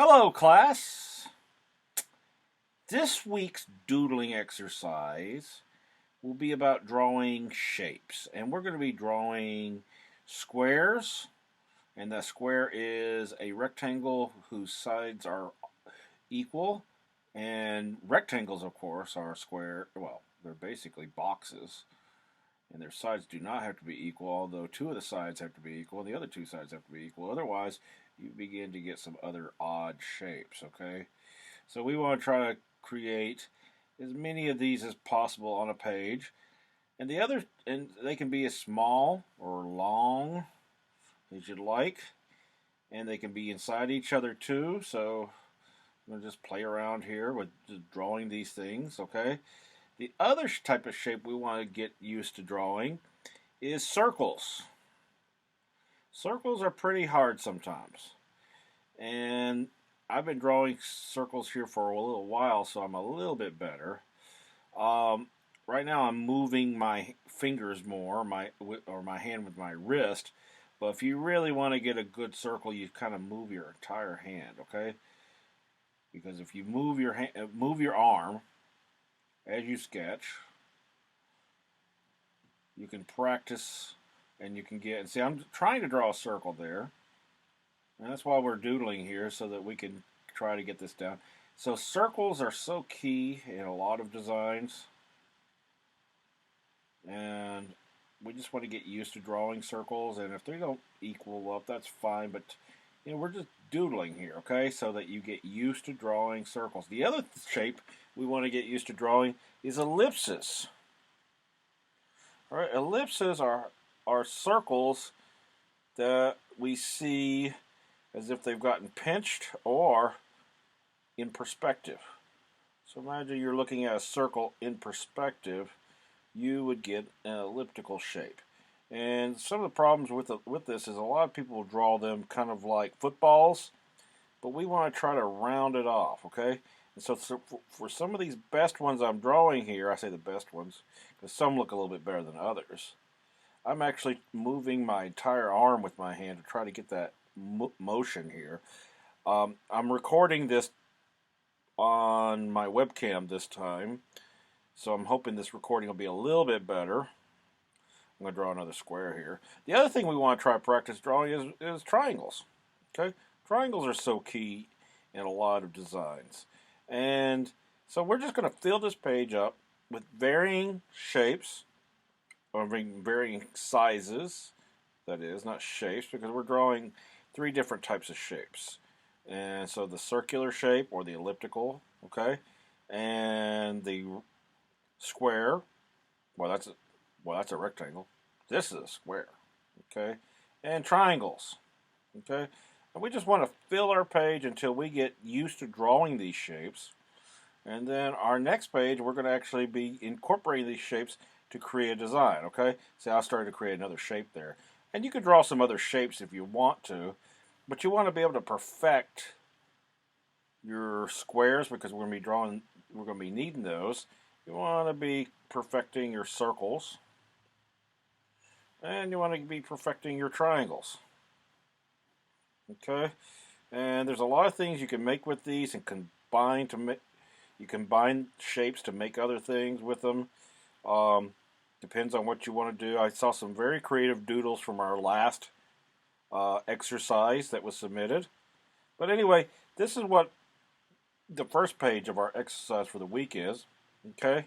Hello, class. This week's doodling exercise will be about drawing shapes. And we're going to be drawing squares. And the square is a rectangle whose sides are equal. And rectangles, of course, are square. Well, they're basically boxes. And their sides do not have to be equal, although two of the sides have to be equal, and the other two sides have to be equal. Otherwise, you begin to get some other odd shapes, okay? So we want to try to create as many of these as possible on a page. And they can be as small or long as you'd like. And they can be inside each other too. So I'm going to just play around here with just drawing these things, okay? The other type of shape we want to get used to drawing is circles. Circles are pretty hard sometimes. And I've been drawing circles here for a little while, so I'm a little bit better. Right now I'm moving my fingers more, or my hand with my wrist. But if you really want to get a good circle, you kind of move your entire hand, okay? Because if you move your arm as you sketch, you can practice and you can get, and see, I'm trying to draw a circle there. And that's why we're doodling here, so that we can try to get this down. So circles are so key in a lot of designs. And we just want to get used to drawing circles. And if they don't equal up, that's fine. But, we're just doodling here, okay? So that you get used to drawing circles. The other shape we want to get used to drawing is ellipses. All right, ellipses are circles that we see as if they've gotten pinched or in perspective. So imagine you're looking at a circle in perspective, you would get an elliptical shape. And some of the problems with this is a lot of people draw them kind of like footballs, but we want to try to round it off, okay? And so for some of these best ones I'm drawing here, I say the best ones, because some look a little bit better than others, I'm actually moving my entire arm with my hand to try to get that motion here. I'm recording this on my webcam this time, so I'm hoping this recording will be a little bit better. I'm going to draw another square here. The other thing we want to try practice drawing is triangles. Okay, triangles are so key in a lot of designs. And so we're just going to fill this page up with varying shapes, or varying sizes, that is, not shapes, because we're drawing 3 different types of shapes. And so the circular shape, or the elliptical, okay, and the square, that's a rectangle. This is a square, okay, and triangles, okay. And we just want to fill our page until we get used to drawing these shapes. And then our next page, we're going to actually be incorporating these shapes to create a design, okay? See, I started to create another shape there. And you could draw some other shapes if you want to, but you want to be able to perfect your squares, because we're going to be needing those. You want to be perfecting your circles, and you want to be perfecting your triangles. Okay? And there's a lot of things you can make with these and you combine shapes to make other things with them. Depends on what you want to do. I saw some very creative doodles from our last exercise that was submitted. But anyway, this is what the first page of our exercise for the week is. Okay?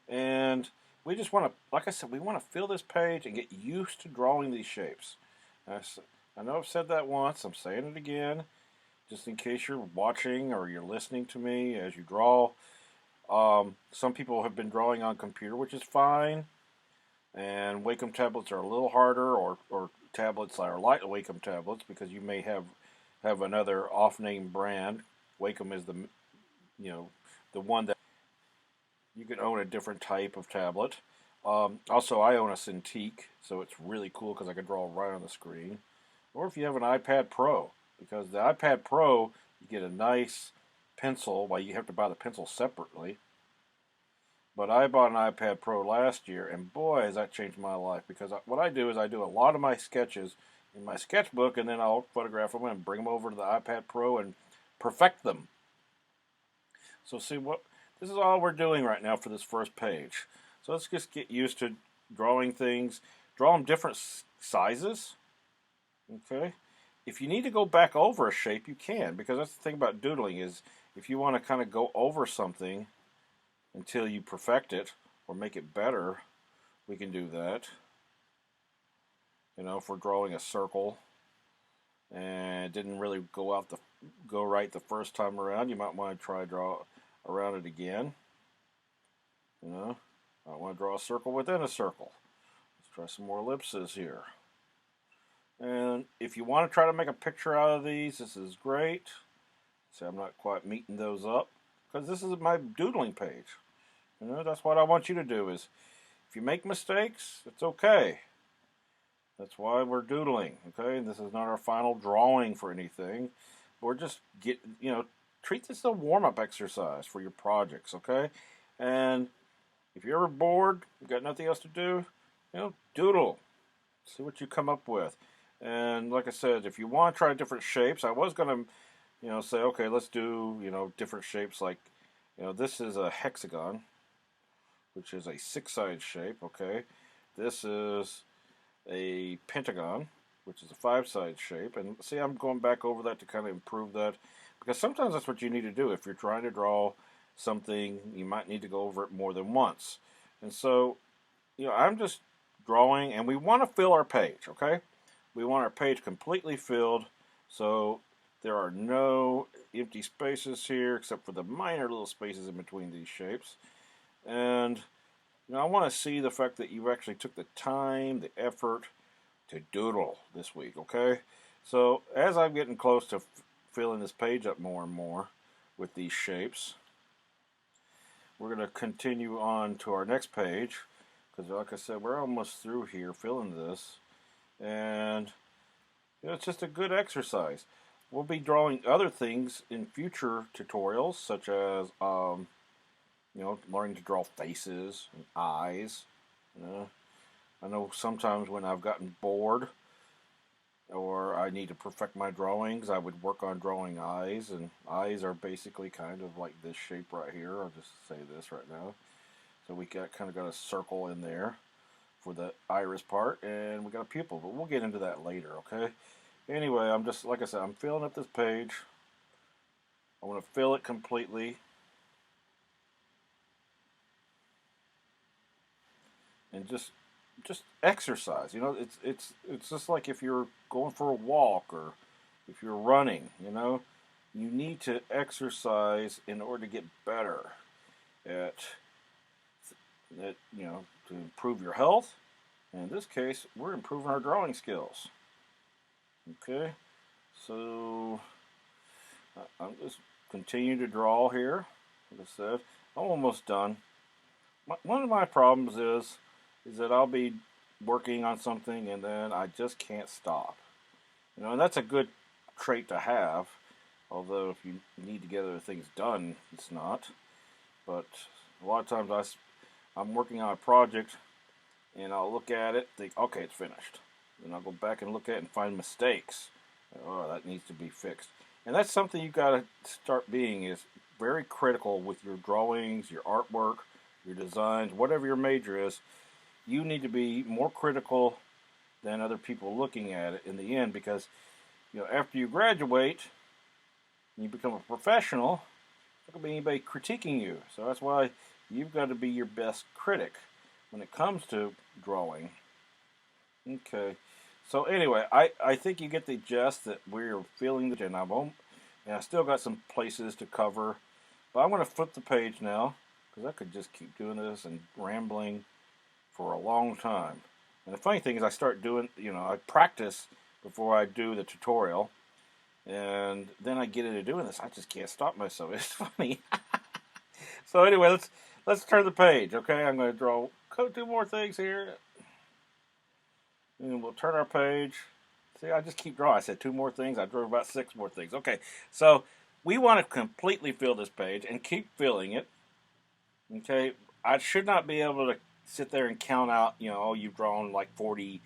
And we just want to, like I said, we want to fill this page and get used to drawing these shapes. I know I've said that once. I'm saying it again, just in case you're watching or you're listening to me as you draw. Some people have been drawing on computer, which is fine. And Wacom tablets are a little harder, or tablets that are like Wacom tablets, because you may have another off-name brand. Wacom is the one that you can own a different type of tablet. Also, I own a Cintiq, so it's really cool because I can draw right on the screen. Or if you have an iPad Pro, because the iPad Pro, you get a nice pencil. Well, you have to buy the pencil separately. But I bought an iPad Pro last year, and boy, has that changed my life. Because what I do is I do a lot of my sketches in my sketchbook, and then I'll photograph them and bring them over to the iPad Pro and perfect them. So see what this is all we're doing right now for this first page. So let's just get used to drawing things. Draw them different sizes. Okay. If you need to go back over a shape, you can, because that's the thing about doodling is if you want to kind of go over something until you perfect it or make it better, we can do that. You know, if we're drawing a circle and it didn't really go right the first time around, you might want to try draw around it again. You know, I want to draw a circle within a circle. Let's try some more ellipses here. And if you want to try to make a picture out of these, this is great. See, I'm not quite meeting those up because this is my doodling page. You know, that's what I want you to do is if you make mistakes, it's okay. That's why we're doodling, okay? This is not our final drawing for anything. We're just treat this as a warm-up exercise for your projects, okay? And if you're ever bored, you've got nothing else to do, doodle. See what you come up with. And like I said, if you want to try different shapes, I was going to, say, okay, let's do, different shapes like, this is a hexagon, which is a 6-sided shape, okay? This is a pentagon, which is a 5-sided shape. And see, I'm going back over that to kind of improve that, because sometimes that's what you need to do. If you're trying to draw something, you might need to go over it more than once. And so, I'm just drawing, and we want to fill our page, okay? We want our page completely filled, so there are no empty spaces here except for the minor little spaces in between these shapes. And I want to see the fact that you actually took the time, the effort to doodle this week, okay? So as I'm getting close to filling this page up more and more with these shapes, we're going to continue on to our next page, because like I said, we're almost through here filling this. And it's just a good exercise. We'll be drawing other things in future tutorials, such as learning to draw faces and eyes. I know sometimes when I've gotten bored or I need to perfect my drawings, I would work on drawing eyes, and eyes are basically kind of like this shape right here. I'll just say this right now. So we kind of got a circle in there for the iris part, and we got a pupil, but we'll get into that later, okay? Anyway, I'm just, like I said, I'm filling up this page. I want to fill it completely. And just exercise. It's just like if you're going for a walk or if you're running, you need to exercise in order to get better at to improve your health. And in this case, we're improving our drawing skills. Okay, so I'm just continue to draw here. Like I said, I'm almost done. One of my problems is that I'll be working on something and then I just can't stop. And that's a good trait to have. Although if you need to get other things done, it's not. But a lot of times I'm working on a project and I'll look at it, think, okay, it's finished. Then I'll go back and look at it and find mistakes. Oh, that needs to be fixed. And that's something you got to start being is very critical with your drawings, your artwork, your designs, whatever your major is. You need to be more critical than other people looking at it in the end, because after you graduate and you become a professional, there could be anybody critiquing you. So that's why you've got to be your best critic when it comes to drawing. Okay. So anyway, I think you get the gist that we're feeling the and I still got some places to cover, but I'm going to flip the page now because I could just keep doing this and rambling for a long time. And the funny thing is I start doing, I practice before I do the tutorial, and then I get into doing this. I just can't stop myself. It's funny. So anyway, let's turn the page, okay? I'm going to draw 2 more things here. And we'll turn our page. See, I just keep drawing. I said 2 more things. I drew about 6 more things. Okay, so we want to completely fill this page and keep filling it. Okay, I should not be able to sit there and count out, you've drawn like 40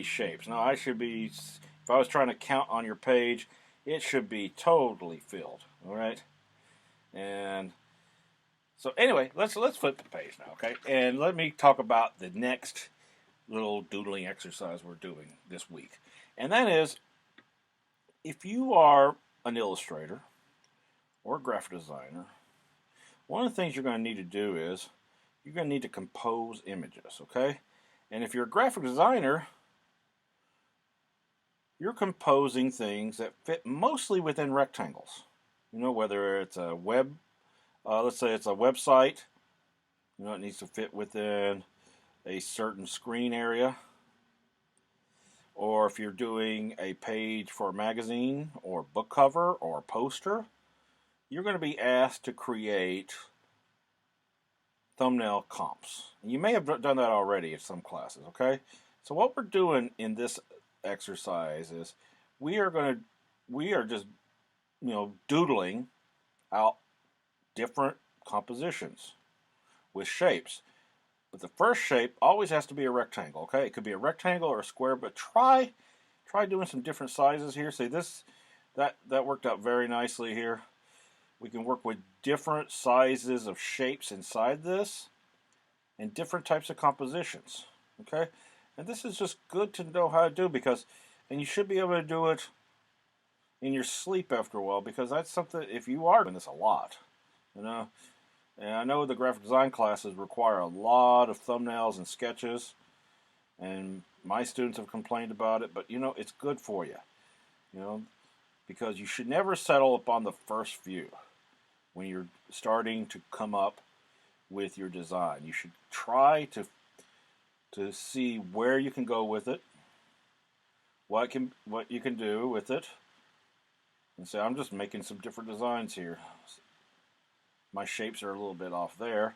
shapes. No, I should be, if I was trying to count on your page, it should be totally filled. All right, and so anyway, let's flip the page now, okay? And let me talk about the next little doodling exercise we're doing this week, and that is if you are an illustrator or a graphic designer, one of the things you're going to need to do is you're going to need to compose images, okay? And if you're a graphic designer, you're composing things that fit mostly within rectangles. You know, whether it's a web, let's say it's a website, you know, it needs to fit within a certain screen area. Or if you're doing a page for a magazine or book cover or a poster, you're going to be asked to create thumbnail comps. You may have done that already in some classes, okay? So what we're doing in this exercise is we are just, you know, doodling out different compositions with shapes. But the first shape always has to be a rectangle, okay? It could be a rectangle or a square, but try doing some different sizes here. See this, that worked out very nicely here. We can work with different sizes of shapes inside this and different types of compositions, okay? And this is just good to know how to do because, and you should be able to do it in your sleep after a while because that's something, if you are doing this a lot, you know. And I know the graphic design classes require a lot of thumbnails and sketches, and my students have complained about it, but you know, it's good for you, you know, because you should never settle upon the first view when you're starting to come up with your design. You should try to see where you can go with it, what you can do with it, and say, I'm just making some different designs here. My shapes are a little bit off there,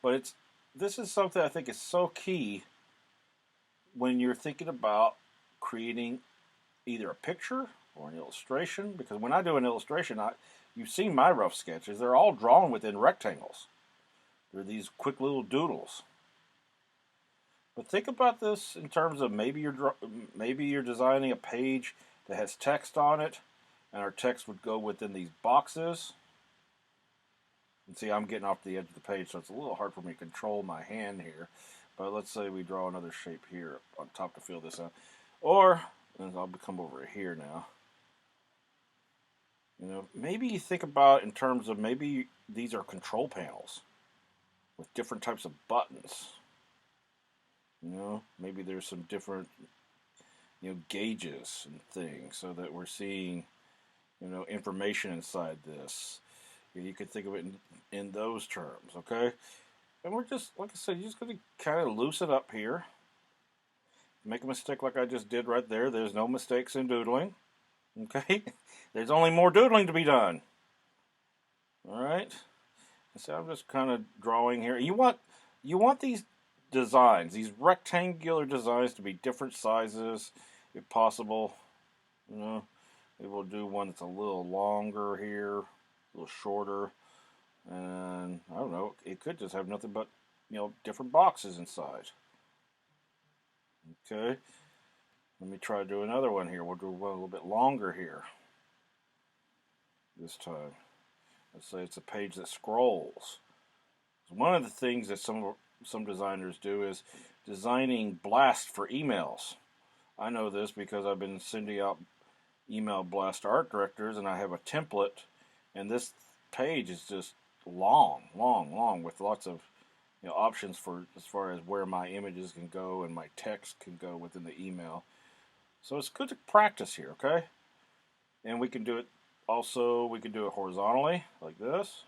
but this is something I think is so key when you're thinking about creating either a picture or an illustration. Because when I do an illustration, you've seen my rough sketches; they're all drawn within rectangles. They're these quick little doodles. But think about this in terms of maybe you're designing a page that has text on it, and our text would go within these boxes. And see, I'm getting off the edge of the page, so it's a little hard for me to control my hand here. But let's say we draw another shape here on top to fill this out. Or, and I'll come over here now. You know, maybe you think about in terms of maybe these are control panels with different types of buttons. You know, maybe there's some different, you know, gauges and things so that we're seeing, you know, information inside this. You could think of it in those terms, okay? And we're just, like I said, you're just going to kind of loosen up here. Make a mistake like I just did right there. There's no mistakes in doodling, okay? There's only more doodling to be done. All right? So I'm just kind of drawing here. You want these designs, these rectangular designs to be different sizes, if possible. You know, maybe we'll do one that's a little longer here. A little shorter, and I don't know, it could just have nothing but, you know, different boxes inside. Okay, let me try to do another one here. We'll do one a little bit longer here this time. Let's say it's a page that scrolls. One of the things that some designers do is designing blasts for emails. I know this because I've been sending out email blast to art directors, and I have a template, and this page is just long with lots of, you know, options for as far as where my images can go and my text can go within the email. So it's good to practice here, okay? And we can do it also, we can do it horizontally like this.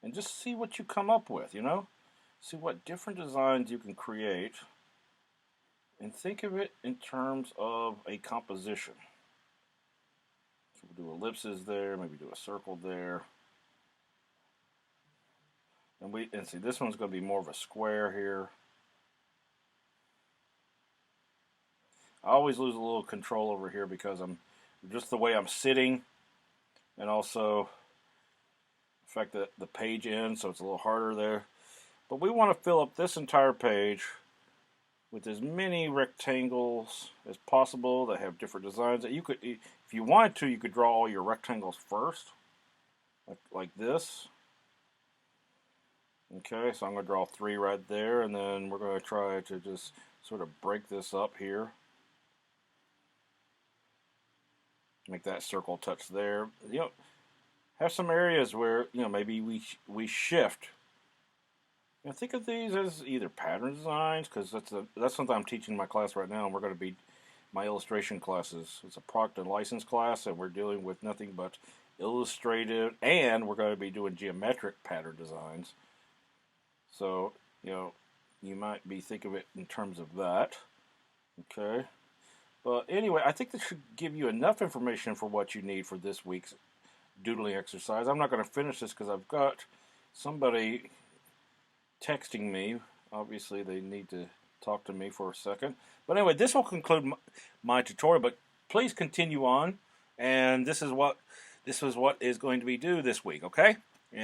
And just see what you come up with, you know? See what different designs you can create. And think of it in terms of a composition. So we'll do ellipses there, maybe do a circle there. And see, this one's going to be more of a square here. I always lose a little control over here because I'm just the way I'm sitting, and also the fact that the page ends, so it's a little harder there. But we want to fill up this entire page with as many rectangles as possible that have different designs. That you could, if you wanted to, you could draw all your rectangles first, like this. Okay, so I'm going to draw 3 right there, and then we're going to try to just sort of break this up here. Make that circle touch there. You know, have some areas where, you know, maybe we shift. You know, think of these as either pattern designs, because that's something I'm teaching in my class right now, and we're going to be my illustration classes. It's a product and license class, and we're dealing with nothing but illustrative, and we're going to be doing geometric pattern designs. So, you know, you might be thinking of it in terms of that. Okay. But anyway, I think this should give you enough information for what you need for this week's doodling exercise. I'm not going to finish this because I've got somebody texting me. Obviously, they need to talk to me for a second. But anyway, this will conclude my tutorial. But please continue on, and this is what is going to be due this week. Okay.